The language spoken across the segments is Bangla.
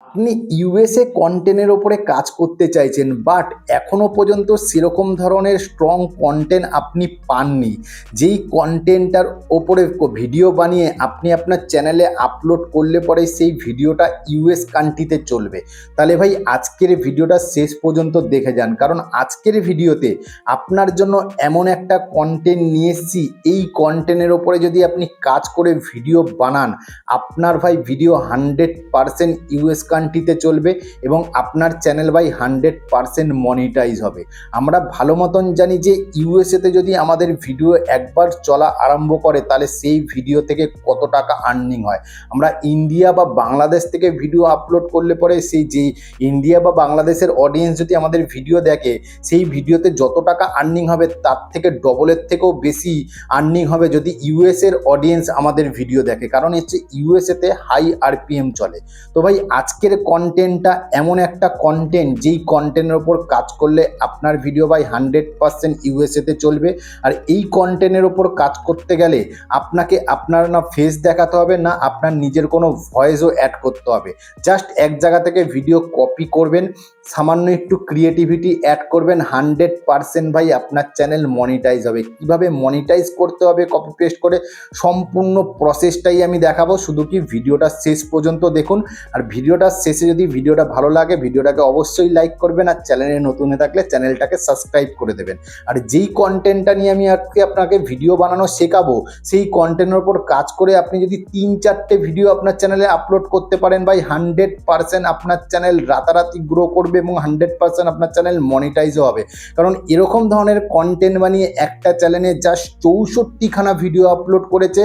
আপনি ইউএসএ কন্টেন্টের ওপরে কাজ করতে চাইছেন, বাট এখনও পর্যন্ত সেরকম ধরনের স্ট্রং কন্টেন্ট আপনি পাননি, যেই কন্টেন্টটার ওপরে ভিডিও বানিয়ে আপনি আপনার চ্যানেলে আপলোড করলে পরে সেই ভিডিওটা ইউএস কান্ট্রিতে চলবে। তাহলে ভাই আজকের ভিডিওটা শেষ পর্যন্ত দেখে যান, কারণ আজকের ভিডিওতে আপনার জন্য এমন একটা কন্টেন্ট নিয়ে এসেছি, এই কন্টেন্টের ওপরে যদি আপনি কাজ করে ভিডিও বানান, আপনার ভাই ভিডিও 100% ইউএস কান্ট্রিতে চলবে এবং আপনার চ্যানেল ভাই 100% মনিটাইজ হবে। আমরা ভালো মতন জানি যে ইউএসএতে যদি আমাদের ভিডিও একবার চলা আরম্ভ করে তাহলে সেই ভিডিও থেকে কত টাকা আর্নিং হয়। আমরা ইন্ডিয়া বা বাংলাদেশ থেকে ভিডিও আপলোড করলে পরে সেই যে ইন্ডিয়া বা বাংলাদেশের অডিয়েন্স যদি আমাদের ভিডিও দেখে, সেই ভিডিওতে যত টাকা আর্নিং হবে তার থেকে ডবলের থেকেও বেশি আর্নিং হবে যদি ইউএসের অডিয়েন্স আমাদের ভিডিও দেখে, কারণ হচ্ছে ইউএসএতে হাই আরপিএম চলে। তো ভাই আজকের কন্টেন্টটা এমন একটা কন্টেন্ট, যেই কন্টেন্টের ওপর কাজ করলে আপনার ভিডিও ভাই 100% ইউএসএতে চলবে। আর এই কন্টেন্টের ওপর কাজ করতে গেলে আপনাকে আপনার না ফেস দেখাতে হবে, না আপনার নিজের কোনো ভয়েসও অ্যাড করতে হবে। জাস্ট এক জায়গা থেকে ভিডিও কপি করবেন, সামান্য একটু ক্রিয়েটিভিটি অ্যাড করবেন, 100% ভাই আপনার চ্যানেল মনিটাইজ হবে। কিভাবে মনিটাইজ করতে হবে কপি পেস্ট করে, সম্পূর্ণ প্রসেসটাই আমি দেখাবো। শুধু কি ভিডিওটা শেষ পর্যন্ত দেখুন। আর ভিডিওটা শেষে যদি ভিডিওটা ভালো লাগে, ভিডিওটাকে অবশ্যই লাইক করবেন, আর চ্যানেলে নতুন হয়ে থাকলে চ্যানেলটাকে সাবস্ক্রাইব করে দেবেন। আর যেই কন্টেন্টটা নিয়ে আমি আজকে আপনাকে ভিডিও বানানো শেখাবো, সেই কন্টেন্টের উপর কাজ করে আপনি যদি 3-4টে ভিডিও আপনার চ্যানেলে আপলোড করতে পারেন ভাই, 100% আপনার চ্যানেল রাতারাতি গ্রো করবে এবং 100% আপনার চ্যানেল মনিটাইজও হবে। কারণ এরকম ধরনের কন্টেন্ট বানিয়ে একটা চ্যানেলে জাস্ট 64খানা ভিডিও আপলোড করেছে,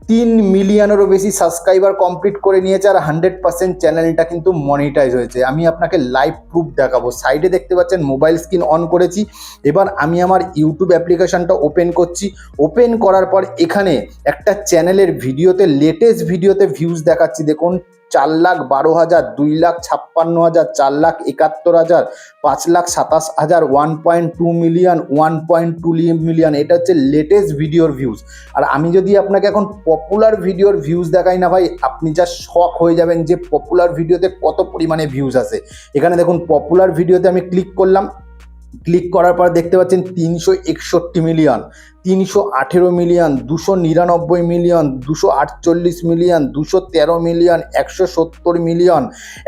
3 মিলিয়নেরও বেশি সাবস্ক্রাইবার কমপ্লিট করে নিয়েছে, আর 100% চ্যানেলটা কিন্তু মনিটাইজ হয়েছে। আমি আপনাকে লাইভ প্রুফ দেখাবো। সাইডে দেখতে পাচ্ছেন মোবাইল স্ক্রিন অন করেছি। এবার আমি আমার ইউটিউব অ্যাপ্লিকেশনটা ওপেন করছি। ওপেন করার পর এখানে একটা চ্যানেলের ভিডিওতে, লেটেস্ট ভিডিওতে ভিউজ দেখাচ্ছি। দেখুন 4,12,000, 2,56,000, 4,71,000, 5,27,000, 1.2 মিলিয়ন, 1.2 মিলিয়ন। এটা হচ্ছে লেটেস্ট ভিডিওর ভিউজ। আর আমি যদি আপনাকে এখন পপুলার ভিডিওর ভিউজ দেখাই না ভাই, আপনি যা শক হয়ে যাবেন যে পপুলার ভিডিওতে কত পরিমাণে ভিউজ আসে। এখানে দেখুন পপুলার ভিডিওতে আমি ক্লিক করলাম। ক্লিক করার পর দেখতে পাচ্ছেন 361 million, 318 million, 299 million, 248 million, 213 million, 170 million,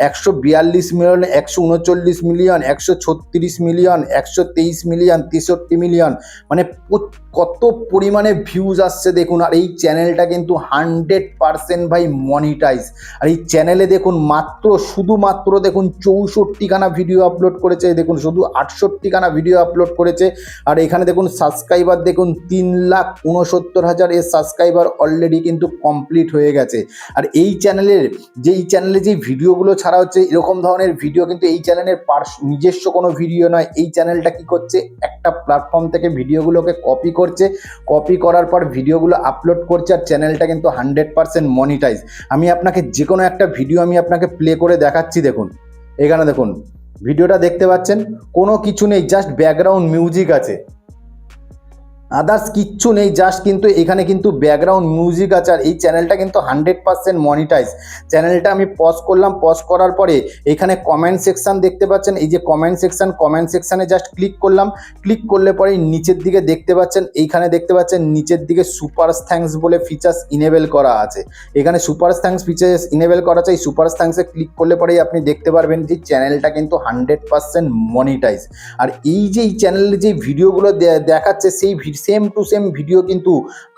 142 million, 139 million, 136 million, 123 million, 63 million. মানে কত পরিমাণে ভিউজ আসছে দেখুন। আর এই চ্যানেলটা কিন্তু 100% ভাই মনিটাইজ। আর এই চ্যানেলে দেখুন শুধুমাত্র দেখুন 64খানা ভিডিও আপলোড করেছে, দেখুন শুধু 68খানা ভিডিও আপলোড করেছে। আর এখানে দেখুন সাবস্ক্রাইবার দেখুন 3,69,000 এর সাবস্ক্রাইবার অলরেডি কিন্তু কমপ্লিট হয়ে গেছে। আর এই চ্যানেলে যে ভিডিওগুলো ছাড়া হচ্ছে, এরকম ধরনের ভিডিও কিন্তু এই চ্যানেলের নিজস্ব কোনো ভিডিও নয়। এই চ্যানেলটা কি করছে, একটা প্ল্যাটফর্ম থেকে ভিডিওগুলোকে কপি করার পর ভিডিওগুলো আপলোড করছে, আর চ্যানেলটা কিন্তু 100% মনিটাইজ। আমি আপনাকে যে কোনো একটা ভিডিও আমি আপনাকে প্লে করে দেখাচ্ছি। দেখুন এখানে দেখুন ভিডিওটা দেখতে পাচ্ছেন, কোনো কিছু নেই, জাস্ট ব্যাকগ্রাউন্ড মিউজিক আছে, আদার্স কিচ্ছু নেই, জাস্ট কিন্তু এখানে কিন্তু ব্যাকগ্রাউন্ড মিউজিক আছে। আর এই চ্যানেলটা কিন্তু 100% মনিটাইজ। চ্যানেলটা আমি পজ করলাম, পজ করার পরে এখানে কমেন্ট সেকশন দেখতে পাচ্ছেন। এই যে কমেন্ট সেকশানে জাস্ট ক্লিক করলাম। ক্লিক করলে পরে নিচের দিকে দেখতে পাচ্ছেন, এইখানে দেখতে পাচ্ছেন নিচের দিকে সুপার থ্যাঙ্কস বলে ফিচার্স ইনেবল করা আছে। এখানে সুপার থ্যাঙ্কস ফিচার্স ইনেবল করা আছে। এই সুপার থ্যাঙ্কসে ক্লিক করলে পরেই আপনি দেখতে পারবেন যে চ্যানেলটা কিন্তু 100% মনিটাইজ। আর এই চ্যানেলে যে ভিডিওগুলো দেখাচ্ছে, সেই সেম টু সেম ভিডিও কিন্তু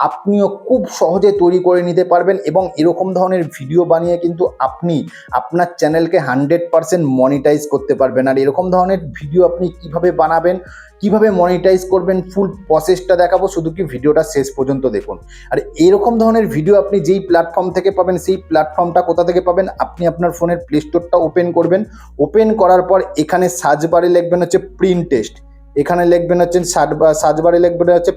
আপনিও খুব সহজে তৈরি করে নিতে পারবেন, এবং এরকম ধরনের ভিডিও বানিয়ে কিন্তু আপনি আপনার চ্যানেলকে 100% মনিটাইজ করতে পারবেন। আর এরকম ধরনের ভিডিও আপনি কিভাবে বানাবেন, কিভাবে মনিটাইজ করবেন, ফুল প্রসেসটা দেখাবো। শুধু কি ভিডিওটা শেষ পর্যন্ত দেখুন। আর এরকম ধরনের ভিডিও আপনি যেই প্ল্যাটফর্ম থেকে পাবেন, সেই প্ল্যাটফর্মটা কোথা থেকে পাবেন, আপনি আপনার ফোনের প্লে স্টোরটা ওপেন করবেন। ওপেন করার পর এখানে সার্চ বারে লিখবেন হচ্ছে প্রিন্টেস্ট, এখানে লিখবেন হচ্ছে সার্চ বারে লিখবেন হচ্ছে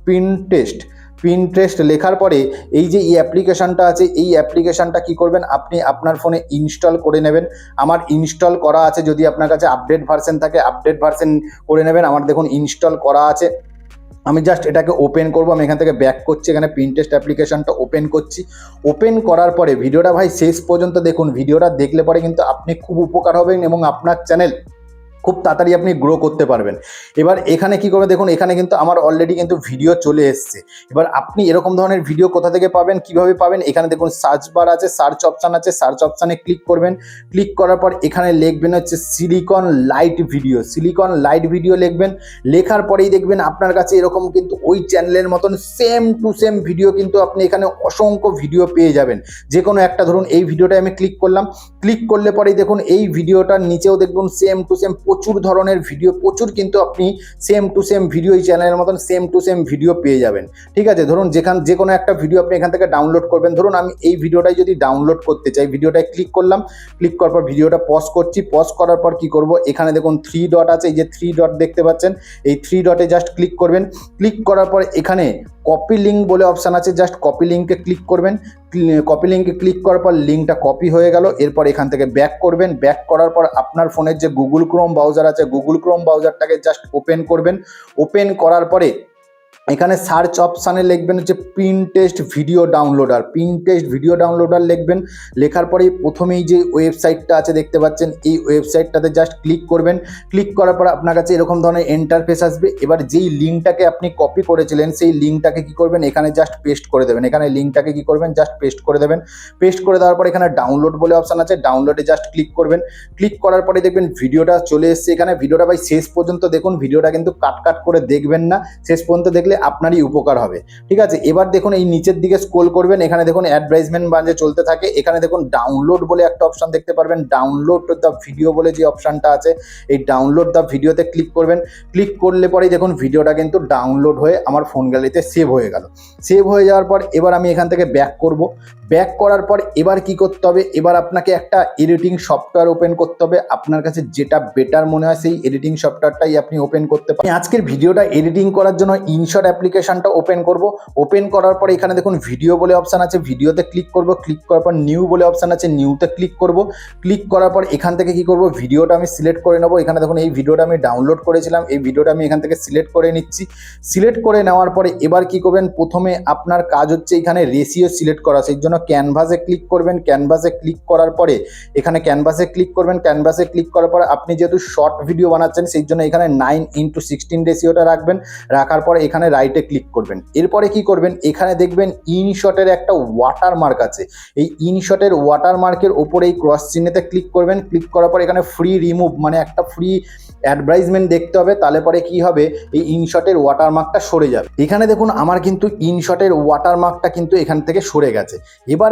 প্রিন্টেস্ট। লেখার পরে এই যে অ্যাপ্লিকেশনটা আছে, এই অ্যাপ্লিকেশনটা কি করবেন, আপনি আপনার ফোনে ইনস্টল করে নেবেন। আমার ইনস্টল করা আছে, যদি আপনার কাছে আপডেট ভার্সন থাকে আপডেট ভার্সন করে নেবেন। আমার দেখুন ইনস্টল করা আছে। আমি জাস্ট এটাকে ওপেন করব। আমি এখান থেকে ব্যাক করছি, এখানে পিন্টারেস্ট অ্যাপ্লিকেশনটা ওপেন করছি। ওপেন করার পরে ভিডিওটা ভাই শেষ পর্যন্ত দেখুন। ভিডিওটা দেখলে পরে কিন্তু আপনি খুব উপকার হবেন এবং আপনার চ্যানেল খুব তাড়াতাড়ি আপনি গ্রো করতে পারবেন। এবার এখানে কি করবে দেখুন, এখানে কিন্তু আমার অলরেডি কিন্তু ভিডিও চলে এসছে। এবার আপনি এরকম ধরনের ভিডিও কোথা থেকে পাবেন, কিভাবে পাবেন, এখানে দেখুন সার্চ বার আছে, সার্চ অপশান আছে, সার্চ অপশানে ক্লিক করবেন। ক্লিক করার পর এখানে লিখবেন হচ্ছে silicon light video, silicon light video লিখবেন। লেখার পরেই দেখবেন আপনার কাছে এরকম কিন্তু ওই চ্যানেলের মতন সেম টু সেম ভিডিও কিন্তু আপনি এখানে অসংখ্য ভিডিও পেয়ে যাবেন। যে কোনো একটা ধরুন এই ভিডিওটায় আমি ক্লিক করলাম। ক্লিক করলে পরেই দেখুন এই ভিডিওটার নিচেও দেখুন সেম টু সেম প্রচুর ধরনের ভিডিও, প্রচুর কিন্তু আপনি সেম টু সেম ভিডিও এই চ্যানেলের মতন সেম টু সেম ভিডিও পেয়ে যাবেন। ঠিক আছে, ধরুন যে কোনো একটা ভিডিও আপনি এখান থেকে ডাউনলোড করবেন। ধরুন আমি এই ভিডিওটাই যদি ডাউনলোড করতে চাই, ভিডিওটায় ক্লিক করলাম। ক্লিক করার পর ভিডিওটা পজ করছি। পজ করার পর কি করব, এখানে দেখুন 3 ডট আছে, এই যে 3 ডট দেখতে পাচ্ছেন, এই 3 ডটে জাস্ট ক্লিক করবেন। ক্লিক করার পর এখানে কপি লিঙ্ক বলে অপশান আছে, জাস্ট কপি লিঙ্কে ক্লিক করবেন। কপি লিঙ্কে ক্লিক করার পর লিঙ্কটা কপি হয়ে গেল। এরপর এখান থেকে ব্যাক করবেন। ব্যাক করার পর আপনার ফোনের যে গুগল ক্রোম ব্রাউজার আছে, গুগল ক্রোম ব্রাউজারটাকে জাস্ট ওপেন করবেন। ওপেন করার পরে এখানে সার্চ অপশানে লিখবেন হচ্ছে Pinterest video downloader, Pinterest video downloader লিখবেন। লেখার পরেই প্রথমেই যে ওয়েবসাইটটা আছে দেখতে পাচ্ছেন, এই ওয়েবসাইটটাতে জাস্ট ক্লিক করবেন। ক্লিক করার পর আপনার কাছে এরকম ধরনের ইন্টারফেস আসবে। এবার যেই লিঙ্কটাকে আপনি কপি করেছিলেন সেই লিঙ্কটাকে কি করবেন, এখানে জাস্ট পেস্ট করে দেবেন। এখানে লিঙ্কটাকে কি করবেন, জাস্ট পেস্ট করে দেবেন। পেস্ট করে দেওয়ার পর এখানে ডাউনলোড বলে অপশান আছে, ডাউনলোডে জাস্ট ক্লিক করবেন। ক্লিক করার পরে দেখবেন ভিডিওটা চলে এসছে এখানে। ভিডিওটা ভাই শেষ পর্যন্ত দেখুন, ভিডিওটা কিন্তু কাট করে দেখবেন না, শেষ পর্যন্ত দেখলে আপনারই উপকার হবে। ঠিক আছে, এবার দেখুন এই নিচের দিকে স্ক্রল করবেন। এখানে দেখুন অ্যাডভার্টাইজমেন্ট বাজে চলতে থাকে। এখানে দেখুন ডাউনলোড বলে একটা অপশন দেখতে পারবেন, ডাউনলোড দ্য ভিডিও বলে যে অপশনটা আছে, এই ডাউনলোড দ্য ভিডিওতে ক্লিক করবেন। ক্লিক করলে পরেই দেখুন ভিডিওটা কিন্তু ডাউনলোড হয়ে আমার ফোন গ্যালারিতে সেভ হয়ে গেল। সেভ হয়ে যাওয়ার পর এবার আমি এখান থেকে ব্যাক করব। ব্যাক করার পর এবার কি করতে হবে, এবার আপনাকে একটা এডিটিং সফটওয়্যার ওপেন করতে হবে। আপনার কাছে যেটা বেটার মনে হয় সেই এডিটিং সফটওয়্যারটাই আপনি ওপেন করতে পারেন। আজকের ভিডিওটা এডিটিং করার জন্য ইনশট অ্যাপ্লিকেশনটা ওপেন করব। ওপেন করার পর এখানে দেখুন ভিডিও বলে অপশান আছে, ভিডিওতে ক্লিক করব। ক্লিক করার পর নিউ বলে অপশান আছে, নিউতে ক্লিক করব। ক্লিক করার পর এখান থেকে কি করব, ভিডিওটা আমি সিলেক্ট করে নেব। এখানে দেখুন এই ভিডিওটা আমি ডাউনলোড করেছিলাম, এই ভিডিওটা আমি এখান থেকে সিলেক্ট করে নিচ্ছি। সিলেক্ট করে নেওয়ার পরে এবার কি করবেন, প্রথমে আপনার কাজ হচ্ছে এখানে রেশিও সিলেক্ট করা, সেই জন্য ক্যানভাসে ক্লিক করবেন। ক্যানভাসে ক্লিক করার পরে এখানে ক্যানভাসে ক্লিক করবেন। ক্যানভাসে ক্লিক করার পরে আপনি যেহেতু শর্ট ভিডিও বানাচ্ছেন সেই জন্য এখানে 9:16 রেশিওটা রাখবেন। রাখার পরে এখানে রাইটে ক্লিক করবেন। এরপরে কি করবেন, এখানে দেখবেন ইনশটের একটা ওয়াটারমার্ক আছে, এই ইনশটের ওয়াটারমার্কের ওপরে এই ক্রস চিহ্নেতে ক্লিক করবেন। ক্লিক করার পর এখানে ফ্রি রিমুভ মানে একটা ফ্রি অ্যাডভার্টাইজমেন্ট দেখতে হবে, তাহলে পরে কি হবে, এই ইনশটের ওয়াটারমার্কটা সরে যাবে। এখানে দেখুন আমার কিন্তু ইনশটের ওয়াটারমার্কটা কিন্তু এখান থেকে সরে গেছে। এবার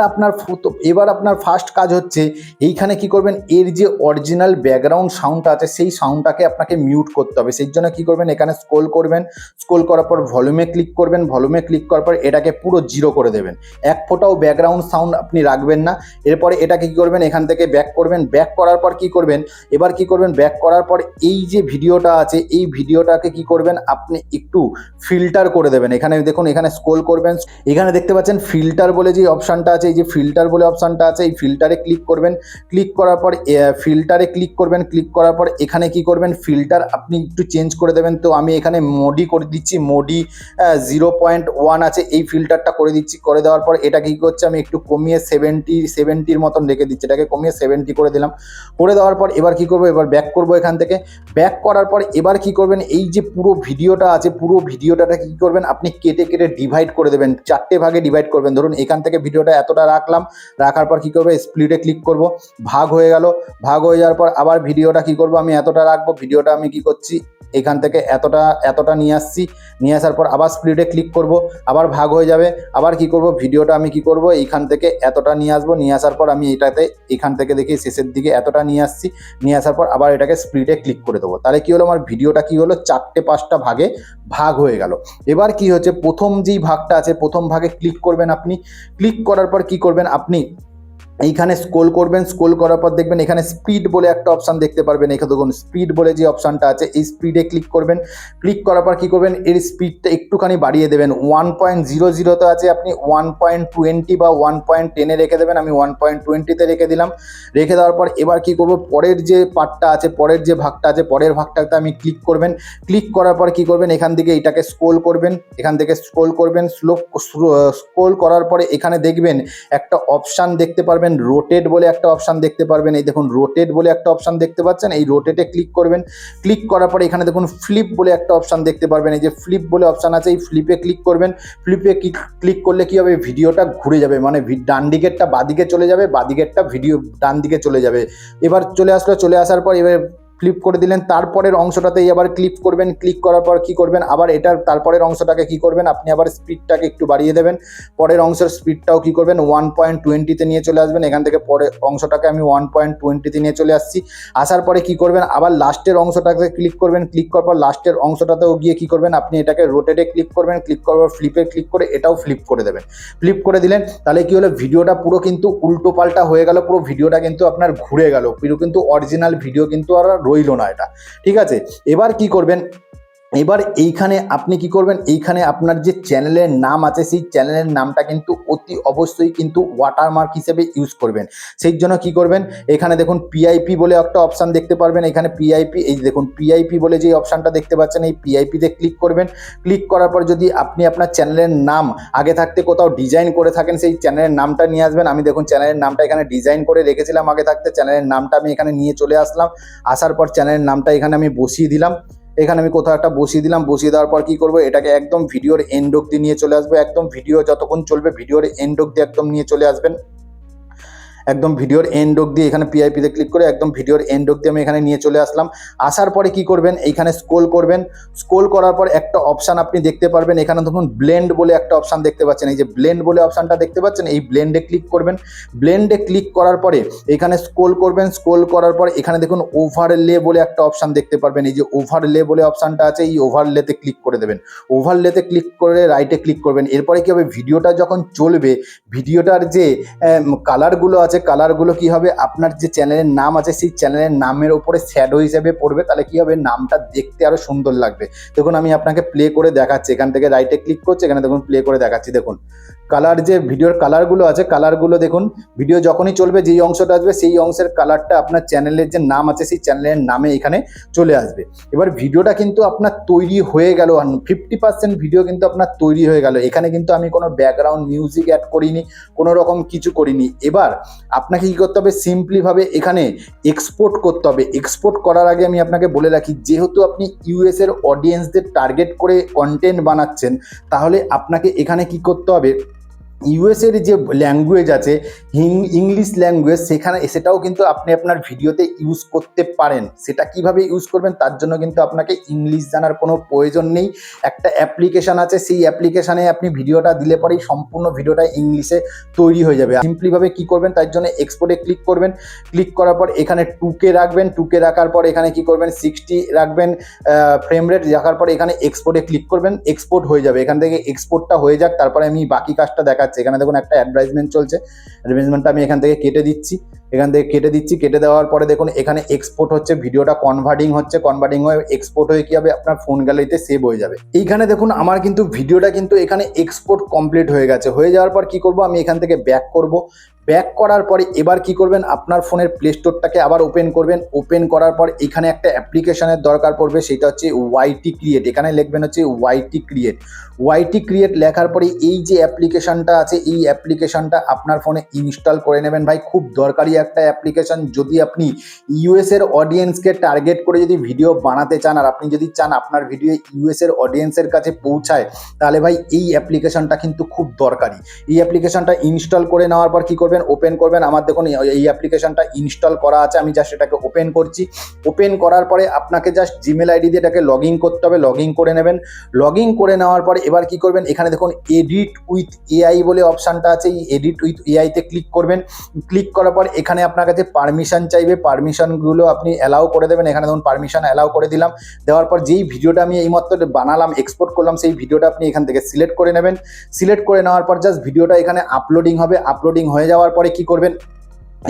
আপনার ফার্স্ট কাজ হচ্ছে এইখানে কি করবেন, এর যে অরিজিনাল ব্যাকগ্রাউন্ড সাউন্ডটা আছে সেই সাউন্ডটাকে আপনাকে মিউট করতে হবে। সেই জন্য কি করবেন, এখানে স্ক্রল করবেন। স্ক্রল করার পর ভলিউমে ক্লিক করবেন। ভলিউমে ক্লিক করার পর এটাকে পুরো 0 করে দেবেন, এক ফোঁটাও ব্যাকগ্রাউন্ড সাউন্ড আপনি রাখবেন না। এরপরে এটাকে কি করবেন, এখান থেকে ব্যাক করবেন। ব্যাক করার পর কি করবেন, এবার কি করবেন, ব্যাক করার পর এই যে ভিডিওটা আছে এই ভিডিওটাকে কি করবেন, আপনি একটু ফিল্টার করে দেবেন। এখানে দেখুন, এখানে স্ক্রল করবেন, এখানে দেখতে পাচ্ছেন ফিল্টার বলে যে অপশানটা আছে, এই যে ফিল্টার বলে অপশানটা আছে, এই ফিল্টারে ক্লিক করবেন। ক্লিক করার পর ফিল্টারে ক্লিক করবেন। ক্লিক করার পর এখানে কি করবেন, ফিল্টার আপনি একটু চেঞ্জ করে দেবেন। তো আমি এখানে মোডি করে দিচ্ছি, মোডি 0.1 আছে, এই ফিল্টারটা করে দিচ্ছি। করে দেওয়ার পর এটা কি করছে, আমি একটু কমিয়ে 70-70 মতন রেখে দিচ্ছি, এটাকে কমিয়ে 70 করে দিলাম। করে দেওয়ার পর এবার কি করবো, এবার ব্যাক করবো এখান থেকে। ব্যাক করার পর এবার কি করবেন, এই যে পুরো ভিডিওটা আছে পুরো ভিডিওটা কি করবেন, আপনি কেটে কেটে ডিভাইড করে দেবেন, 4টে ভাগে ডিভাইড করবেন। ধরুন এখান থেকে ভিডিওটা এতটা রাখলাম, রাখার পর কি করবো, স্প্লিটে ক্লিক করব। ভাগ হয়ে গেল। ভাগ হয়ে যাওয়ার পর আবার ভিডিওটা কি করব, আমি এতটা রাখবো। ভিডিওটা আমি কি করছি, এখান থেকে এতটা নিয়ে আসছি। নিয়ে আসার পর আবার স্প্লিটে ক্লিক করব, আবার ভাগ হয়ে যাবে। আবার কি করব, ভিডিওটা আমি কি করব, এইখান থেকে এতটা নিয়ে আসবো। নিয়ে আসার পর আমি এটাতে এখান থেকে দেখি শেষের দিকে এতটা নিয়ে আসছি। নিয়ে আসার পর আবার এটাকে স্প্লিটে ক্লিক করে দেবো। তাহলে কি হলো, আমার ভিডিওটা কি হলো, 4-5টা ভাগে ভাগ হয়ে গেল। এবার কি হচ্ছে, প্রথম যেই ভাগটা আছে প্রথম ভাগে ক্লিক করবেন। আপনি ক্লিক করার পর কি করবেন, আপনি এইখানে স্ক্রোল করবেন, স্ক্রোল করার পর দেখবেন এখানে স্পিড বলে একটা অপশান দেখতে পারবেন। এখানে দেখুন স্পিড বলে যে অপশানটা আছে, এই স্পিডে ক্লিক করবেন। ক্লিক করার পর কী করবেন, এর স্পিডটা একটুখানি বাড়িয়ে দেবেন। 1.00 আছে, আপনি 1.20 বা 1.10 রেখে দেবেন। আমি 1.20 রেখে দিলাম। রেখে দেওয়ার পর এবার কী করবো, পরের যে পার্টটা আছে, পরের যে ভাগটা আছে, পরের ভাগটাতে আমি ক্লিক করবেন। ক্লিক করার পর কী করবেন, এখান থেকে এটাকে স্ক্রোল করবেন, এখান থেকে স্ক্রোল করবেন। স্ক্রোল করার পরে এখানে দেখবেন একটা অপশান দেখতে পারবেন, রোটেট বলে একটা অপশান দেখতে পারবেন। এই দেখুন রোটেট বলে একটা অপশান দেখতে পাচ্ছেন, এই রোটেটে ক্লিক করবেন। ক্লিক করার পরে এখানে দেখুন ফ্লিপ বলে একটা অপশান দেখতে পারবেন, এই যে ফ্লিপ বলে অপশান আছে, এই ফ্লিপে ক্লিক করবেন। ফ্লিপে ক্লিক করলে কি হবে, ভিডিওটা ঘুরে যাবে, মানে ডান দিকেরটা বাদিকে চলে যাবে, বাদিকেরটা ভিডিও ডান দিকে চলে যাবে। এবার চলে আসলো, চলে আসার পর এবার ফ্লিপ করে দিলেন। তারপরের অংশটাতেই আবার ক্লিক করবেন। ক্লিক করার পর কী করবেন, আবার এটার তারপরের অংশটাকে কী করবেন, আপনি আবার স্পিডটাকে একটু বাড়িয়ে দেবেন। পরের অংশের স্পিডটাও কী করবেন, 1.20 নিয়ে চলে আসবেন। এখান থেকে পরের অংশটাকে আমি 1.20 নিয়ে চলে আসছি। আসার পরে কী করবেন, আবার লাস্টের অংশটাকে ক্লিক করবেন। ক্লিক করার পর লাস্টের অংশটাতেও গিয়ে কী করবেন, আপনি এটাকে রোটেটে ক্লিক করবেন। ক্লিক করার পর ফ্লিপে ক্লিক করে এটাও ফ্লিপ করে দেবেন। ফ্লিপ করে দিলেন, তাহলে কী হলো, ভিডিওটা পুরো কিন্তু উল্টো পাল্টা হয়ে গেল, পুরো ভিডিওটা কিন্তু আপনার ঘুরে গেল, পুরো কিন্তু অরিজিনাল ভিডিও কিন্তু আর রইল না এটা। ঠিক আছে, এবার কি করবেন, এবার এইখানে আপনি কি করবেন, এইখানে আপনার যে চ্যানেলের নাম আছে সেই চ্যানেলের নামটা কিন্তু অতি অবশ্যই কিন্তু ওয়াটারমার্ক হিসেবে ইউজ করবেন। সেই জন্য কি করবেন, এখানে দেখুন পিআইপি বলে একটা অপশান দেখতে পারবেন। এখানে পিআইপি, এই দেখুন পিআইপি বলে যে অপশানটা দেখতে পাচ্ছেন, এই পিআইপিতে ক্লিক করবেন। ক্লিক করার পর যদি আপনি আপনার চ্যানেলের নাম আগে থাকতে কোথাও ডিজাইন করে থাকেন, সেই চ্যানেলের নামটা নিয়ে আসবেন। আমি দেখুন চ্যানেলের নামটা এখানে ডিজাইন করে রেখেছিলাম আগে থাকতে, চ্যানেলের নামটা আমি এখানে নিয়ে চলে আসলাম। আসার পর চ্যানেলের নামটা এখানে আমি বসিয়ে দিলাম। এখানে আমি কোথাও একটা বসিয়ে দিলাম। বসিয়ে দেওয়ার পর কী করবো, এটাকে একদম ভিডিওর এন্ড অব্দি নিয়ে চলে আসবো। একদম ভিডিও যতক্ষণ চলবে ভিডিওর এন্ড অব্দি একদম নিয়ে চলে আসবেন। একদম ভিডিওর এন্ড অব্দি এখানে পিআইপিতে ক্লিক করে একদম ভিডিওর এন্ড অব্দি আমি এখানে নিয়ে চলে আসলাম। আসার পরে কি করবেন, এইখানে স্ক্রোল করবেন। স্ক্রোল করার পর একটা অপশান আপনি দেখতে পারবেন, এখানে দেখুন ব্লেন্ড বলে একটা অপশান দেখতে পাচ্ছেন। এই যে ব্লেন্ড বলে অপশানটা দেখতে পাচ্ছেন, এই ব্লেন্ডে ক্লিক করবেন। ব্লেন্ডে ক্লিক করার পরে এখানে স্ক্রোল করবেন। স্ক্রোল করার পর এখানে দেখুন ওভারলে বলে একটা অপশান দেখতে পারবেন। এই যে ওভারলে বলে অপশানটা আছে, এই ওভারলেতে ক্লিক করে দেবেন। ওভারলেতে ক্লিক করে রাইটে ক্লিক করবেন। এরপরে কী হবে, ভিডিওটা যখন চলবে, ভিডিওটার যে কালারগুলো আছে, কালারগুলো কি হবে, আপনার যে চ্যানেলের নাম আছে সেই চ্যানেলের নামের ওপরে শ্যাডো হিসেবে পড়বে। তাহলে কি হবে, নামটা দেখতে আরো সুন্দর লাগবে। দেখুন আমি আপনাকে প্লে করে দেখাচ্ছি, এখান থেকে রাইটে ক্লিক করছি, এখানে দেখুন প্লে করে দেখাচ্ছি। দেখুন কালার, যে ভিডিওর কালারগুলো আছে, কালারগুলো দেখুন, ভিডিও যখনই চলবে যেই অংশটা আসবে সেই অংশের কালারটা আপনার চ্যানেলের যে নাম আছে সেই চ্যানেলের নামে এখানে চলে আসবে। এবার ভিডিওটা কিন্তু আপনার তৈরি হয়ে গেল, 50% ভিডিও কিন্তু আপনার তৈরি হয়ে গেল। এখানে কিন্তু আমি কোনো ব্যাকগ্রাউন্ড মিউজিক অ্যাড করিনি, কোনো রকম কিছু করিনি। এবার আপনাকে কী করতে হবে, সিম্পলিভাবে এখানে এক্সপোর্ট করতে হবে। এক্সপোর্ট করার আগে আমি আপনাকে বলে রাখি, যেহেতু আপনি ইউএসের অডিয়েন্সদের টার্গেট করে কন্টেন্ট বানাচ্ছেন, তাহলে আপনাকে এখানে কি করতে হবে, ইউএসের যে ল্যাঙ্গুয়েজ আছে ইংলিশ ল্যাঙ্গুয়েজ, সেটাও কিন্তু আপনি আপনার ভিডিওতে ইউজ করতে পারেন। সেটা কিভাবে ইউজ করবেন, তার জন্য কিন্তু আপনাকে ইংলিশ জানার কোনো প্রয়োজন নেই। একটা অ্যাপ্লিকেশান আছে, সেই অ্যাপ্লিকেশানে আপনি ভিডিওটা দিলে পরেই সম্পূর্ণ ভিডিওটা ইংলিশে তৈরি হয়ে যাবে। সিম্পলিভাবে কী করবেন, তার জন্য এক্সপোর্টে ক্লিক করবেন। ক্লিক করার পর এখানে 2K রাখবেন। 2K রাখার পর এখানে কি করবেন, 60 রাখবেন ফ্রেম রেট। রাখার পর এখানে এক্সপোর্টে ক্লিক করবেন, এক্সপোর্ট হয়ে যাবে। এখান থেকে এক্সপোর্টটা হয়ে যাক, তারপরে আমি বাকি কাজটা দেখাচ্ছি। এখানে দেখুন একটা অ্যাডভার্টাইজমেন্ট চলছে, অ্যাডভার্টাইজমেন্টটা আমি এখান থেকে কেটে দিচ্ছি। কেটে দেওয়ার পরে দেখুন এখানে এক্সপোর্ট হচ্ছে, ভিডিওটা কনভার্টিং হচ্ছে, কনভার্টিং হয়ে এক্সপোর্ট হয়ে কি হবে, আপনার ফোন গ্যালারিতে সেভ হয়ে যাবে। এইখানে দেখুন আমার কিন্তু ভিডিওটা কিন্তু এখানে এক্সপোর্ট কমপ্লিট হয়ে গেছে। হয়ে যাওয়ার পর কি করব, আমি এখান থেকে ব্যাক করব। ব্যাক করার পরে এবার কি করবেন, আপনার ফোনের প্লে স্টোরটাকে আবার ওপেন করবেন। ওপেন করার পর এখানে একটা অ্যাপ্লিকেশনের দরকার পড়বে, সেটা হচ্ছে ওয়াইটি ক্রিয়েট। এখানে লিখবেন হচ্ছে ওয়াইটি ক্রিয়েট। ওয়াইটি ক্রিয়েট লেখার পরে এই যে অ্যাপ্লিকেশনটা আছে, এই অ্যাপ্লিকেশনটা আপনার ফোনে ইনস্টল করে নেবেন ভাই। খুব দরকারি একটা অ্যাপ্লিকেশন। যদি আপনি ইউএসের অডিয়েন্সকে টার্গেট করে যদি ভিডিও বানাতে চান, আর আপনি যদি চান আপনার ভিডিও ইউএসের অডিয়েন্সের কাছে পৌঁছায়, তাহলে ভাই এই অ্যাপ্লিকেশনটা কিন্তু খুব দরকারি। এই অ্যাপ্লিকেশনটা ইনস্টল করে নেওয়ার পর কী করবেন, ওপেন করবেন। আমার দেখুন এই অ্যাপ্লিকেশনটা ইনস্টল করা আছে, আমি জাস্ট এটাকে ওপেন করছি। ওপেন করার পরে আপনাকে জাস্ট জিমেল আইডি দিয়ে এটাকে লগ ইন করতে হবে। লগ ইন করে নেবেন। লগ ইন করে নেওয়ার পরে এবার কি করবেন, এখানে দেখুন এডিট উইথ এআই বলে অপশানটা আছে, এই এডিট উইথ এআইতে ক্লিক করবেন। ক্লিক করার পর এখানে আপনার কাছে পারমিশন চাইবে, পারমিশনগুলো আপনি অ্যালাউ করে দেবেন। এখানে দেখুন পারমিশন অ্যালাউ করে দিলাম। দেওয়ার পর যেই ভিডিওটা আমি এইমাত্র বানালাম, এক্সপোর্ট করলাম, সেই ভিডিওটা আপনি এখান থেকে সিলেক্ট করে নেবেন। সিলেক্ট করে নেওয়ার পর জাস্ট ভিডিওটা এখানে আপলোডিং হবে। আপলোডিং হয়ে যাওয়ার পরে কি করবেন,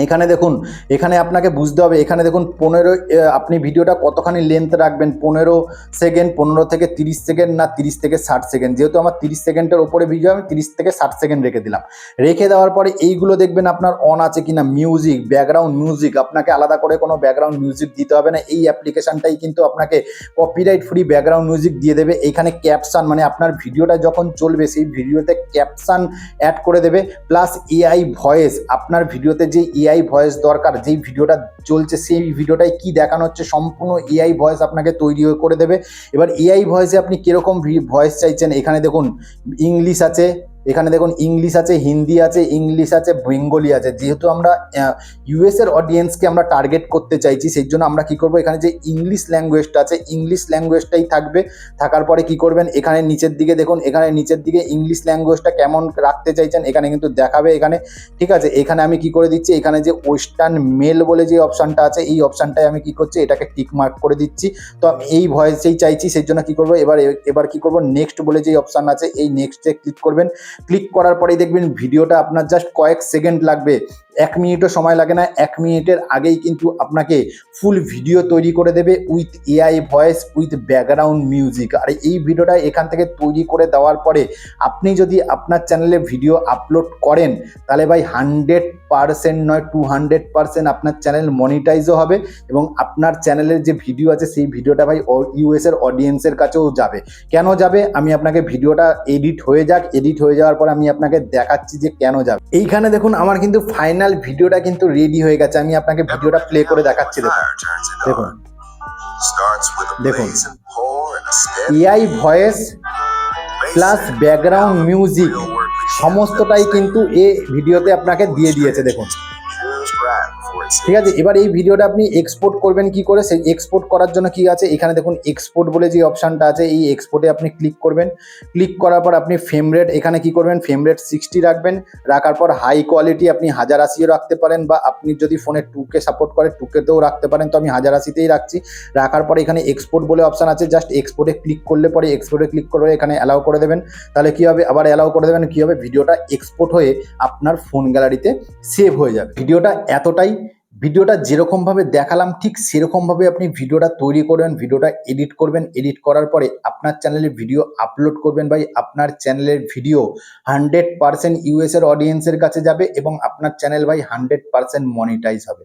এখানে দেখুন, এখানে আপনাকে বুঝতে হবে, এখানে দেখুন 15 আপনি ভিডিওটা কতখানি লেন্থ রাখবেন, 15 সেকেন্ড, 15 থেকে 30 সেকেন্ড, না 30 থেকে 60 সেকেন্ড। যেহেতু আমার 30 সেকেন্ডের ওপরে ভিডিও, আমি 30 থেকে 60 সেকেন্ড রেখে দিলাম। রেখে দেওয়ার পরে এইগুলো দেখবেন আপনার অন আছে কিনা, মিউজিক, ব্যাকগ্রাউন্ড মিউজিক, আপনাকে আলাদা করে কোনো ব্যাকগ্রাউন্ড মিউজিক দিতে হবে না। এই অ্যাপ্লিকেশনটাই কিন্তু আপনাকে কপিরাইট ফ্রি ব্যাকগ্রাউন্ড মিউজিক দিয়ে দেবে। এখানে ক্যাপশন, মানে আপনার ভিডিওটা যখন চলবে সেই ভিডিওতে ক্যাপশন অ্যাড করে দেবে, প্লাস এআই ভয়েস, আপনার ভিডিওতে যে এআই ভয়েস দরকার, যেই ভিডিওটা চলছে সেই ভিডিওটায় কি দেখানো হচ্ছে সম্পূর্ণ এআই ভয়েস আপনাকে তৈরি করে দেবে। এবার এআই ভয়েসে আপনি কীরকম ভয়েস চাইছেন, এখানে দেখুন ইংলিশ আছে, এখানে দেখুন ইংলিশ আছে, হিন্দি আছে, ইংলিশ আছে, বেঙ্গলি আছে। যেহেতু আমরা ইউএসের অডিয়েন্সকে আমরা টার্গেট করতে চাইছি, সেই জন্য আমরা কী করবো, এখানে যে ইংলিশ ল্যাঙ্গুয়েজটা আছে ইংলিশ ল্যাঙ্গুয়েজটাই থাকবে। থাকার পরে কি করবেন, এখানে নিচের দিকে দেখুন, এখানে নিচের দিকে ইংলিশ ল্যাঙ্গুয়েজটা কেমন রাখতে চাইছেন এখানে কিন্তু দেখাবে এখানে, ঠিক আছে। এখানে আমি কি করে দিচ্ছি, এখানে যে ওয়েস্টার্ন মেল বলে যে অপশানটা আছে এই অপশানটায় আমি কি করছি, এটাকে টিক মার্ক করে দিচ্ছি। তো আমি এই ভয়েসেই চাইছি, সেই জন্য কী করবো, এবার কি করবো, নেক্সট বলে যে অপশান আছে এই নেক্সটে ক্লিক করবেন। ক্লিক করার পরেই দেখবেন ভিডিওটা আপনার জাস্ট কয়েক সেকেন্ড লাগবে, 1 মিনিটও সময় লাগে না। 1 মিনিটের আগেই কিন্তু আপনাকে ফুল ভিডিও তৈরি করে দেবে with AI voice, with background music. আর এই ভিডিওটা এখান থেকে তৈরি করে দেওয়ার পরে আপনি যদি আপনার চ্যানেলে ভিডিও আপলোড করেন, তাহলে ভাই 100% নয় 200% আপনার চ্যানেল মনিটাইজও হবে, এবং আপনার চ্যানেলের যে ভিডিও আছে সেই ভিডিওটা ভাই ইউএসের অডিয়েন্সের কাছেও যাবে। কেন যাবে, আমি আপনাকে ভিডিওটা এডিট হয়ে যাওয়ার পর আমি আপনাকে দেখাচ্ছি যে কেন যাবে। এইখানে দেখুন আমার কিন্তু ফাইনাল ভিডিওটা কিন্তু রেডি হয়ে গেছে, আমি আপনাকে ভিডিওটা প্লে করে দেখাচ্ছি। দেখুন দেখুন AI voice plus background music সমস্তটাই কিন্তু এই ভিডিওতে আপনাকে দিয়ে দিয়েছে, দেখুন, ঠিক আছে। এবার এই ভিডিওটা আপনি এক্সপোর্ট করবেন কি করে, সেই এক্সপোর্ট করার জন্য কি আছে, এখানে দেখুন এক্সপোর্ট বলে যে অপশানটা আছে এই এক্সপোর্টে আপনি ক্লিক করবেন। ক্লিক করার পর আপনি ফ্রেম রেট, এখানে কি করবেন, ফ্রেম রেট 60 রাখবেন। রাখার পর হাই কোয়ালিটি আপনি 1080ও রাখতে পারেন, বা আপনি যদি ফোনে 2K সাপোর্ট করে 2Kতেও রাখতে পারেন, তো আমি 1080তেই রাখছি। রাখার পরে এখানে এক্সপোর্ট বলে অপশান আছে, জাস্ট এক্সপোর্টে ক্লিক করলে পরে, এক্সপোর্টে ক্লিক করে এখানে অ্যালাউ করে দেবেন। তাহলে কী হবে, আবার অ্যালাউ করে দেবেন, কী হবে, ভিডিওটা এক্সপোর্ট হয়ে আপনার ফোন গ্যালারিতে সেভ হয়ে যাবে। ভিডিওটা এতটাই, ভিডিওটা যেরকমভাবে দেখালাম ঠিক সেরকমভাবে আপনি ভিডিওটা তৈরি করবেন, ভিডিওটা এডিট করবেন। এডিট করার পরে আপনার চ্যানেলে ভিডিও আপলোড করবেন ভাই, আপনার চ্যানেলের ভিডিও 100% ইউএসের অডিয়েন্সের কাছে যাবে, এবং আপনার চ্যানেল ভাই 100% মনিটাইজ হবে।